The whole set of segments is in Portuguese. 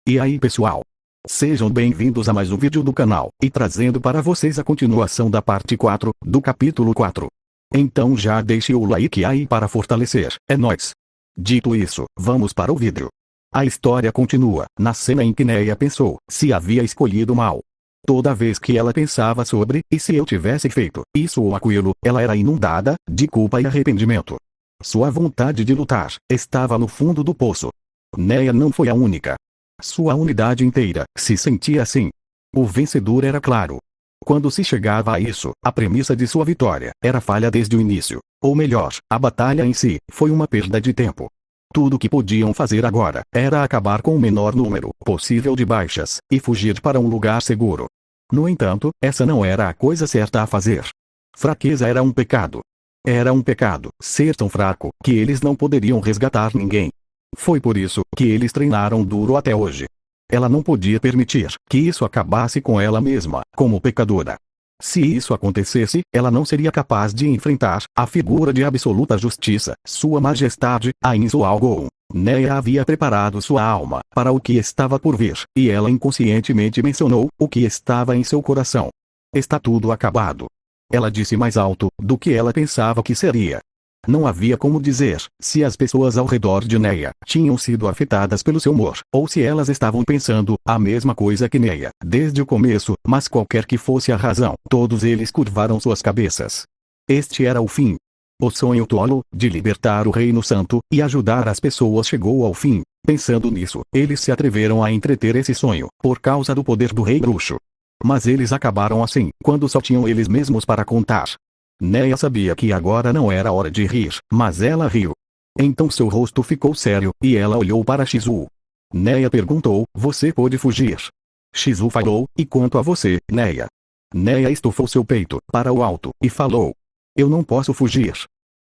E aí pessoal? Sejam bem-vindos a mais um vídeo do canal, e trazendo para vocês a continuação da parte 4, do capítulo 4. Então já deixe o like aí para fortalecer, é nóis! Dito isso, vamos para o vídeo. A história continua, na cena em que Neia pensou, se havia escolhido mal. Toda vez que ela pensava sobre, e se eu tivesse feito, isso ou aquilo, ela era inundada, de culpa e arrependimento. Sua vontade de lutar, estava no fundo do poço. Neia não foi a única. Sua unidade inteira, se sentia assim. O vencedor era claro. Quando se chegava a isso, a premissa de sua vitória, era falha desde o início. Ou melhor, a batalha em si, foi uma perda de tempo. Tudo o que podiam fazer agora, era acabar com o menor número possível de baixas, e fugir para um lugar seguro. No entanto, essa não era a coisa certa a fazer. Fraqueza era um pecado. Era um pecado, ser tão fraco, que eles não poderiam resgatar ninguém. Foi por isso, que eles treinaram duro até hoje. Ela não podia permitir, que isso acabasse com ela mesma, como pecadora. Se isso acontecesse, ela não seria capaz de enfrentar, a figura de absoluta justiça, Sua Majestade, Ain Zualgon. Neia havia preparado sua alma, para o que estava por vir, e ela inconscientemente mencionou, o que estava em seu coração. Está tudo acabado. Ela disse mais alto, do que ela pensava que seria. Não havia como dizer, se as pessoas ao redor de Neia, tinham sido afetadas pelo seu humor, ou se elas estavam pensando, a mesma coisa que Neia, desde o começo, mas qualquer que fosse a razão, todos eles curvaram suas cabeças. Este era o fim. O sonho tolo, de libertar o Reino Santo, e ajudar as pessoas chegou ao fim. Pensando nisso, eles se atreveram a entreter esse sonho, por causa do poder do Rei Bruxo. Mas eles acabaram assim, quando só tinham eles mesmos para contar. Neia sabia que agora não era hora de rir, mas ela riu. Então seu rosto ficou sério, e ela olhou para Shizu. Neia perguntou, você pôde fugir? Shizu falou, e quanto a você, Neia? Neia estufou seu peito, para o alto, e falou. Eu não posso fugir.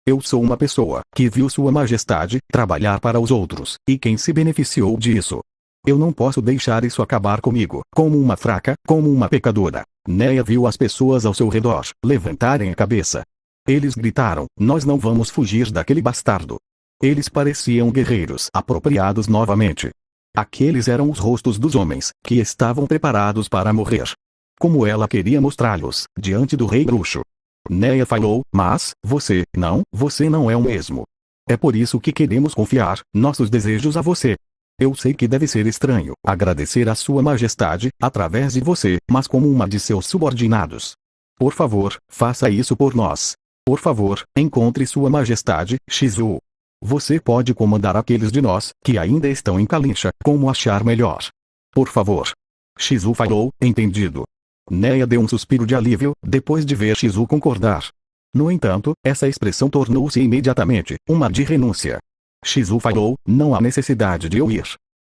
Eu sou uma pessoa, que viu Sua Majestade, trabalhar para os outros, e quem se beneficiou disso. Eu não posso deixar isso acabar comigo, como uma fraca, como uma pecadora. Neia viu as pessoas ao seu redor, levantarem a cabeça. Eles gritaram, nós não vamos fugir daquele bastardo. Eles pareciam guerreiros apropriados novamente. Aqueles eram os rostos dos homens, que estavam preparados para morrer. Como ela queria mostrá-los, diante do Rei Bruxo. Neia falou, mas, você não é o mesmo. É por isso que queremos confiar, nossos desejos a você. Eu sei que deve ser estranho, agradecer a Sua Majestade, através de você, mas como uma de seus subordinados. Por favor, faça isso por nós. Por favor, encontre Sua Majestade, Shizu. Você pode comandar aqueles de nós, que ainda estão em Kalincha, como achar melhor. Por favor. Shizu falou, entendido. Neia deu um suspiro de alívio, depois de ver Shizu concordar. No entanto, essa expressão tornou-se imediatamente, uma de renúncia. Shizu falou, não há necessidade de eu ir.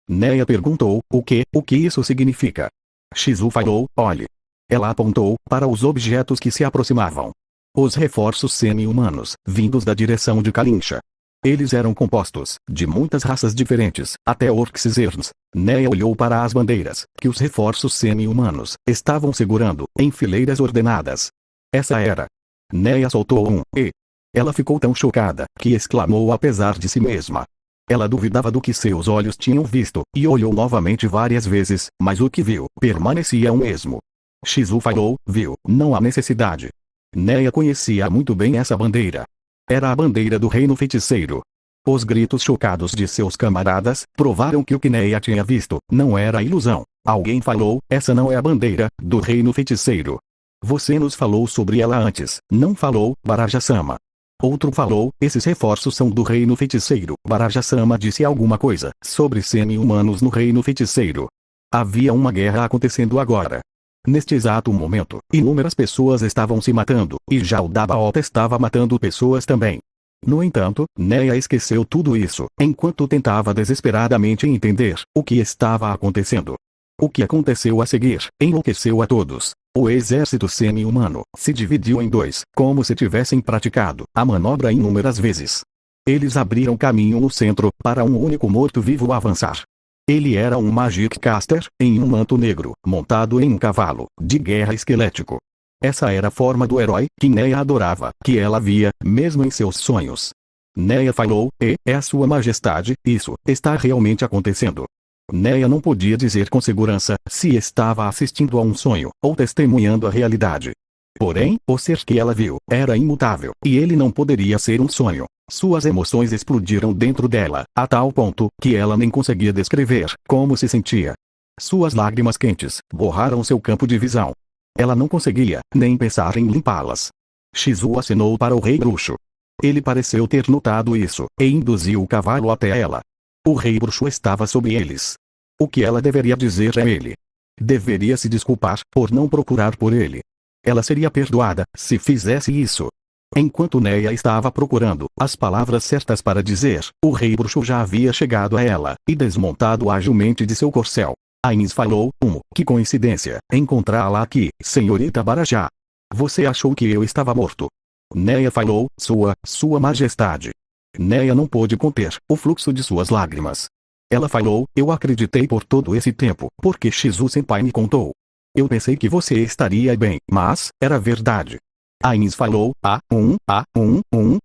Neia perguntou, o que isso significa? Shizu falou, olhe. Ela apontou, para os objetos que se aproximavam. Os reforços semi-humanos, vindos da direção de Kalincha. Eles eram compostos, de muitas raças diferentes, até orcs e zerns. Neia olhou para as bandeiras, que os reforços semi-humanos, estavam segurando, em fileiras ordenadas. Essa era. Neia soltou um, e... Ela ficou tão chocada, que exclamou apesar de si mesma. Ela duvidava do que seus olhos tinham visto, e olhou novamente várias vezes, mas o que viu, permanecia o mesmo. Shizu falou, viu, não há necessidade. Neia conhecia muito bem essa bandeira. Era a bandeira do Reino Feiticeiro. Os gritos chocados de seus camaradas, provaram que o que Neia tinha visto, não era ilusão. Alguém falou, essa não é a bandeira, do Reino Feiticeiro. Você nos falou sobre ela antes, não falou, Baraja-sama. Outro falou, esses reforços são do Reino Feiticeiro. Baraja-sama disse alguma coisa, sobre semi-humanos no Reino Feiticeiro. Havia uma guerra acontecendo agora. Neste exato momento, inúmeras pessoas estavam se matando, e já o Dabaot estava matando pessoas também. No entanto, Neia esqueceu tudo isso, enquanto tentava desesperadamente entender, o que estava acontecendo. O que aconteceu a seguir, enlouqueceu a todos. O exército semi-humano, se dividiu em dois, como se tivessem praticado, a manobra inúmeras vezes. Eles abriram caminho no centro, para um único morto-vivo avançar. Ele era um Magic Caster, em um manto negro, montado em um cavalo, de guerra esquelético. Essa era a forma do herói, que Neia adorava, que ela via, mesmo em seus sonhos. Neia falou, é a Sua Majestade, isso, está realmente acontecendo. Neia não podia dizer com segurança se estava assistindo a um sonho ou testemunhando a realidade. Porém, o ser que ela viu era imutável, e ele não poderia ser um sonho. Suas emoções explodiram dentro dela, a tal ponto que ela nem conseguia descrever como se sentia. Suas lágrimas quentes borraram seu campo de visão. Ela não conseguia nem pensar em limpá-las. Shizu acenou para o rei bruxo. Ele pareceu ter notado isso, e induziu o cavalo até ela. O rei bruxo estava sob eles. O que ela deveria dizer a ele? Deveria se desculpar por não procurar por ele. Ela seria perdoada se fizesse isso. Enquanto Neia estava procurando as palavras certas para dizer, o rei bruxo já havia chegado a ela e desmontado agilmente de seu corcel. Ainz falou, que coincidência, encontrá-la aqui, senhorita Barajá. Você achou que eu estava morto? Neia falou, sua majestade. Neia não pôde conter o fluxo de suas lágrimas. Ela falou, eu acreditei por todo esse tempo, porque Shizu-senpai me contou. Eu pensei que você estaria bem, mas, era verdade. Ainz falou,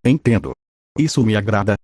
entendo. Isso me agrada,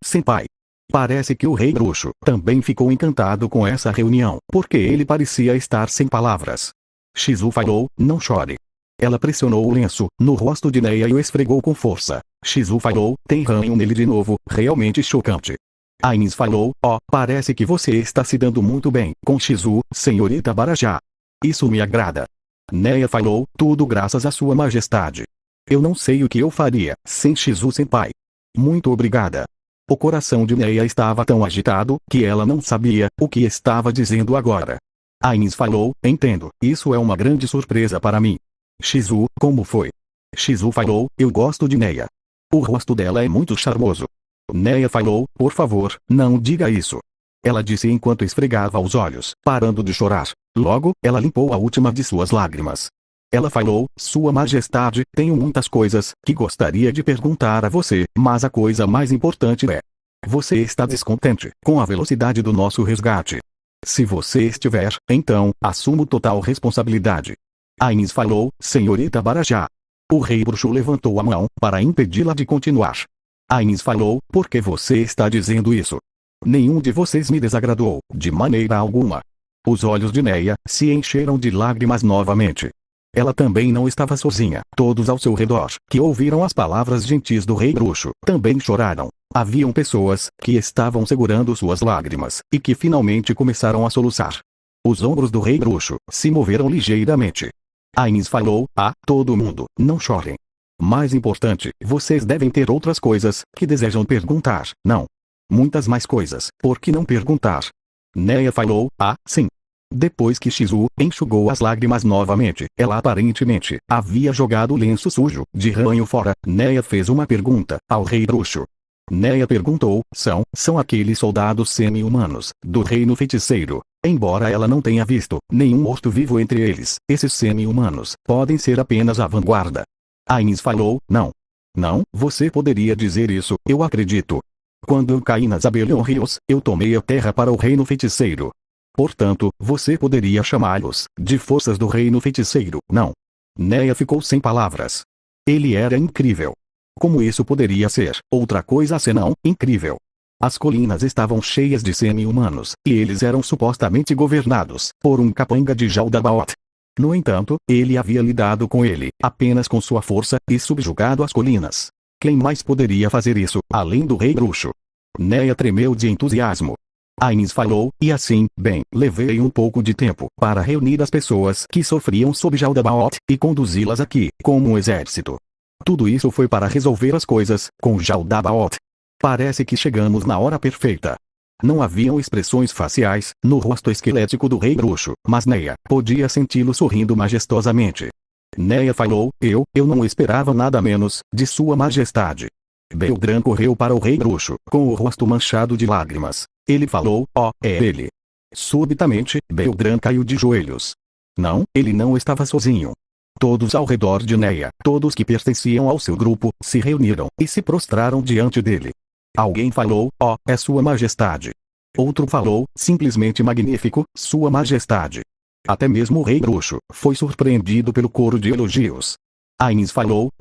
senpai. Parece que o rei bruxo também ficou encantado com essa reunião, porque ele parecia estar sem palavras. Shizu falou, não chore. Ela pressionou o lenço no rosto de Neia e o esfregou com força. Shizu falou, tem ranho nele de novo, realmente chocante. Ainz falou, parece que você está se dando muito bem com Shizu, senhorita Barajá. Isso me agrada. Neia falou, tudo graças a sua majestade. Eu não sei o que eu faria sem Shizu-senpai. Muito obrigada. O coração de Neia estava tão agitado que ela não sabia o que estava dizendo agora. Ainz falou, entendo, isso é uma grande surpresa para mim. Shizu, como foi? Shizu falou, eu gosto de Neia. O rosto dela é muito charmoso. Neia falou, por favor, não diga isso. Ela disse enquanto esfregava os olhos, parando de chorar. Logo, ela limpou a última de suas lágrimas. Ela falou, Sua Majestade, tenho muitas coisas que gostaria de perguntar a você, mas a coisa mais importante é: você está descontente com a velocidade do nosso resgate? Se você estiver, então, assumo total responsabilidade. Ainz falou, senhorita Barajá. O rei bruxo levantou a mão para impedi-la de continuar. Ainz falou, por que você está dizendo isso? Nenhum de vocês me desagradou, de maneira alguma. Os olhos de Neia se encheram de lágrimas novamente. Ela também não estava sozinha. Todos ao seu redor, que ouviram as palavras gentis do rei bruxo, também choraram. Haviam pessoas que estavam segurando suas lágrimas, e que finalmente começaram a soluçar. Os ombros do rei bruxo se moveram ligeiramente. Ainz falou, todo mundo, não chorem. Mais importante, vocês devem ter outras coisas que desejam perguntar, não? Muitas mais coisas, por que não perguntar? Neia falou, sim. Depois que Shizu enxugou as lágrimas novamente, ela aparentemente havia jogado o lenço sujo de ranho fora. Neia fez uma pergunta ao rei bruxo. Neia perguntou, são aqueles soldados semi-humanos do reino feiticeiro? Embora ela não tenha visto nenhum morto-vivo entre eles, esses semi-humanos podem ser apenas a vanguarda. Ainz falou, não. Não, você poderia dizer isso, eu acredito. Quando eu caí nas Abelion Rios, eu tomei a terra para o reino feiticeiro. Portanto, você poderia chamá-los de forças do reino feiticeiro, não? Neia ficou sem palavras. Ele era incrível. Como isso poderia ser outra coisa senão incrível? As colinas estavam cheias de semi-humanos, e eles eram supostamente governados por um capanga de Jaldabaoth. No entanto, ele havia lidado com ele apenas com sua força e subjugado as colinas. Quem mais poderia fazer isso, além do rei bruxo? Neia tremeu de entusiasmo. Ainz falou, e assim, levei um pouco de tempo para reunir as pessoas que sofriam sob Jaldabaoth e conduzi-las aqui, como um exército. Tudo isso foi para resolver as coisas com Jaldabaoth. Parece que chegamos na hora perfeita. Não haviam expressões faciais no rosto esquelético do rei bruxo, mas Neia podia senti-lo sorrindo majestosamente. Neia falou, eu não esperava nada menos de Sua Majestade. Beldran correu para o rei bruxo, com o rosto manchado de lágrimas. Ele falou, é ele. Subitamente, Beldran caiu de joelhos. Não, ele não estava sozinho. Todos ao redor de Neia, todos que pertenciam ao seu grupo, se reuniram e se prostraram diante dele. Alguém falou, é Sua Majestade. Outro falou, simplesmente magnífico, Sua Majestade. Até mesmo o rei bruxo foi surpreendido pelo coro de elogios. Ainz falou,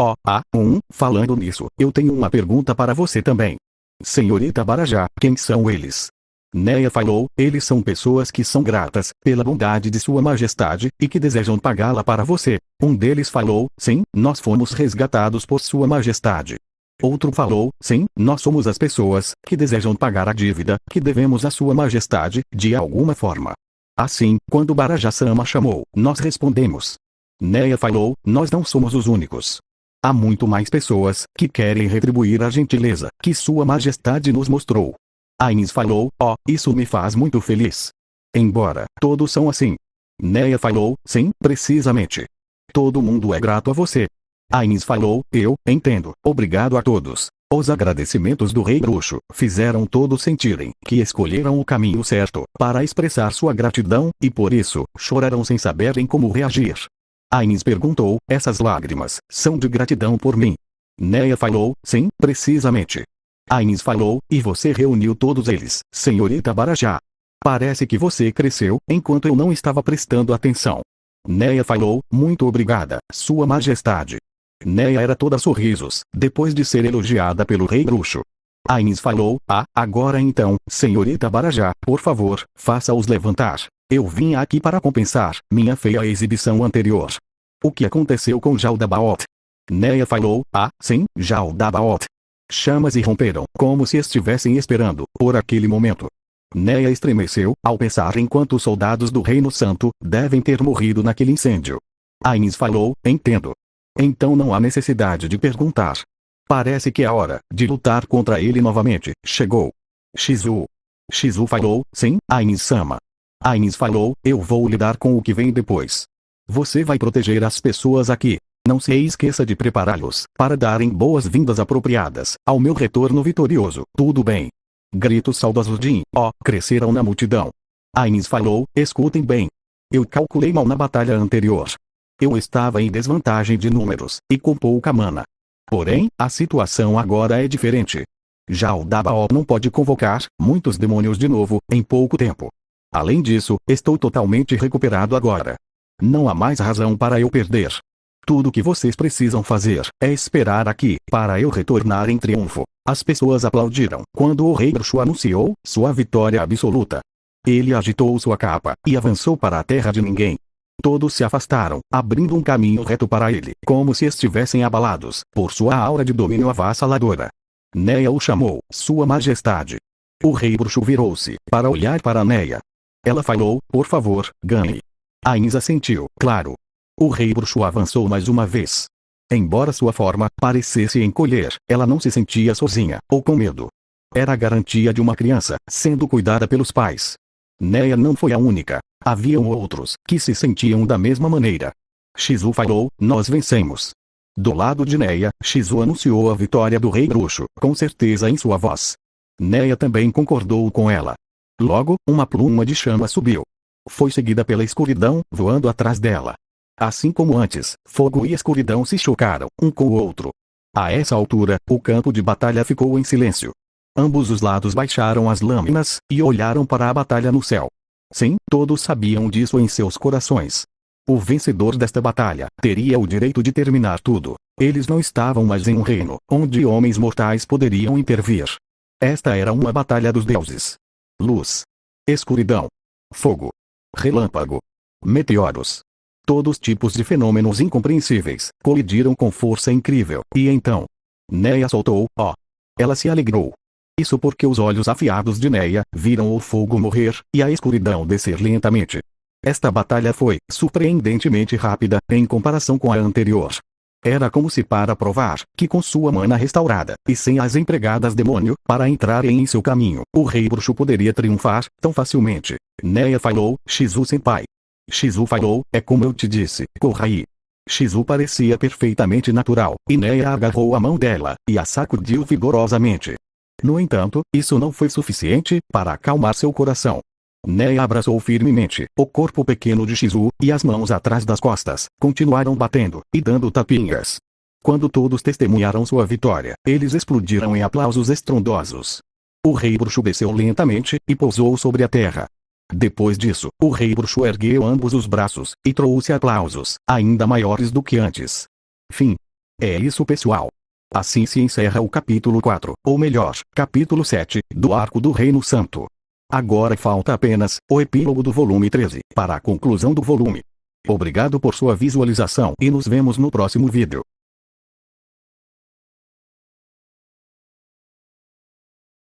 falando nisso, eu tenho uma pergunta para você também. Senhorita Barajá, quem são eles? Neia falou, eles são pessoas que são gratas pela bondade de sua majestade e que desejam pagá-la para você. Um deles falou, sim, nós fomos resgatados por sua majestade. Outro falou, sim, nós somos as pessoas que desejam pagar a dívida que devemos à sua majestade, de alguma forma. Assim, quando Baraja-sama chamou, nós respondemos. Neia falou, nós não somos os únicos. Há muito mais pessoas que querem retribuir a gentileza que sua majestade nos mostrou. Ains falou, isso me faz muito feliz. Embora todos são assim. Neia falou, sim, precisamente. Todo mundo é grato a você. Ains falou, eu entendo, obrigado a todos. Os agradecimentos do rei bruxo fizeram todos sentirem que escolheram o caminho certo para expressar sua gratidão, e por isso, choraram sem saberem como reagir. Ains perguntou, essas lágrimas são de gratidão por mim? Neia falou, sim, precisamente. Ains falou, e você reuniu todos eles, senhorita Barajá. Parece que você cresceu, enquanto eu não estava prestando atenção. Neia falou, muito obrigada, sua majestade. Neia era toda sorrisos, depois de ser elogiada pelo rei bruxo. Ains falou, agora então, senhorita Barajá, por favor, faça-os levantar. Eu vim aqui para compensar minha feia exibição anterior. O que aconteceu com Jaldabaoth? Neia falou, sim, Jaldabaoth. Chamas irromperam, como se estivessem esperando por aquele momento. Neia estremeceu, ao pensar em quantos soldados do Reino Santo devem ter morrido naquele incêndio. Ains falou, entendo. Então não há necessidade de perguntar. Parece que a hora de lutar contra ele novamente chegou. Shizu. Shizu falou, sim, Ains-sama. Ains falou, eu vou lidar com o que vem depois. Você vai proteger as pessoas aqui. Não se esqueça de prepará-los para darem boas-vindas apropriadas ao meu retorno vitorioso. Tudo bem. Gritos saudosos de cresceram na multidão. Ains falou, escutem bem. Eu calculei mal na batalha anterior. Eu estava em desvantagem de números e com pouca mana. Porém, a situação agora é diferente. Jaldabaoth não pode convocar muitos demônios de novo em pouco tempo. Além disso, estou totalmente recuperado agora. Não há mais razão para eu perder. Tudo que vocês precisam fazer é esperar aqui para eu retornar em triunfo. As pessoas aplaudiram quando o rei bruxo anunciou sua vitória absoluta. Ele agitou sua capa e avançou para a terra de ninguém. Todos se afastaram, abrindo um caminho reto para ele, como se estivessem abalados por sua aura de domínio avassaladora. Neia o chamou, Sua Majestade. O rei bruxo virou-se para olhar para Neia. Ela falou, por favor, ganhe. Ains assentiu, claro. O rei bruxo avançou mais uma vez. Embora sua forma parecesse encolher, ela não se sentia sozinha ou com medo. Era a garantia de uma criança sendo cuidada pelos pais. Neia não foi a única. Haviam outros que se sentiam da mesma maneira. Shizu falou, nós vencemos. Do lado de Neia, Shizu anunciou a vitória do rei bruxo, com certeza em sua voz. Neia também concordou com ela. Logo, uma pluma de chama subiu. Foi seguida pela escuridão, voando atrás dela. Assim como antes, fogo e escuridão se chocaram, um com o outro. A essa altura, o campo de batalha ficou em silêncio. Ambos os lados baixaram as lâminas, e olharam para a batalha no céu. Sim, todos sabiam disso em seus corações. O vencedor desta batalha teria o direito de terminar tudo. Eles não estavam mais em um reino, onde homens mortais poderiam intervir. Esta era uma batalha dos deuses. Luz. Escuridão. Fogo. Relâmpago. Meteoros. Todos tipos de fenômenos incompreensíveis colidiram com força incrível, e então Neia soltou, Ela se alegrou. Isso porque os olhos afiados de Neia viram o fogo morrer, e a escuridão descer lentamente. Esta batalha foi surpreendentemente rápida em comparação com a anterior. Era como se para provar que com sua mana restaurada, e sem as empregadas demônio, para entrarem em seu caminho, o rei bruxo poderia triunfar tão facilmente. Neia falou, Shizu-senpai. Shizu falou, é como eu te disse, corra aí. Shizu parecia perfeitamente natural, e Neia agarrou a mão dela, e a sacudiu vigorosamente. No entanto, isso não foi suficiente para acalmar seu coração. Neia abraçou firmemente o corpo pequeno de Shizu, e as mãos atrás das costas continuaram batendo e dando tapinhas. Quando todos testemunharam sua vitória, eles explodiram em aplausos estrondosos. O rei bruxo desceu lentamente e pousou sobre a terra. Depois disso, o rei bruxo ergueu ambos os braços e trouxe aplausos ainda maiores do que antes. Fim. É isso, pessoal. Assim se encerra o capítulo 4, ou melhor, capítulo 7, do Arco do Reino Santo. Agora falta apenas o epílogo do volume 13 para a conclusão do volume. Obrigado por sua visualização e nos vemos no próximo vídeo.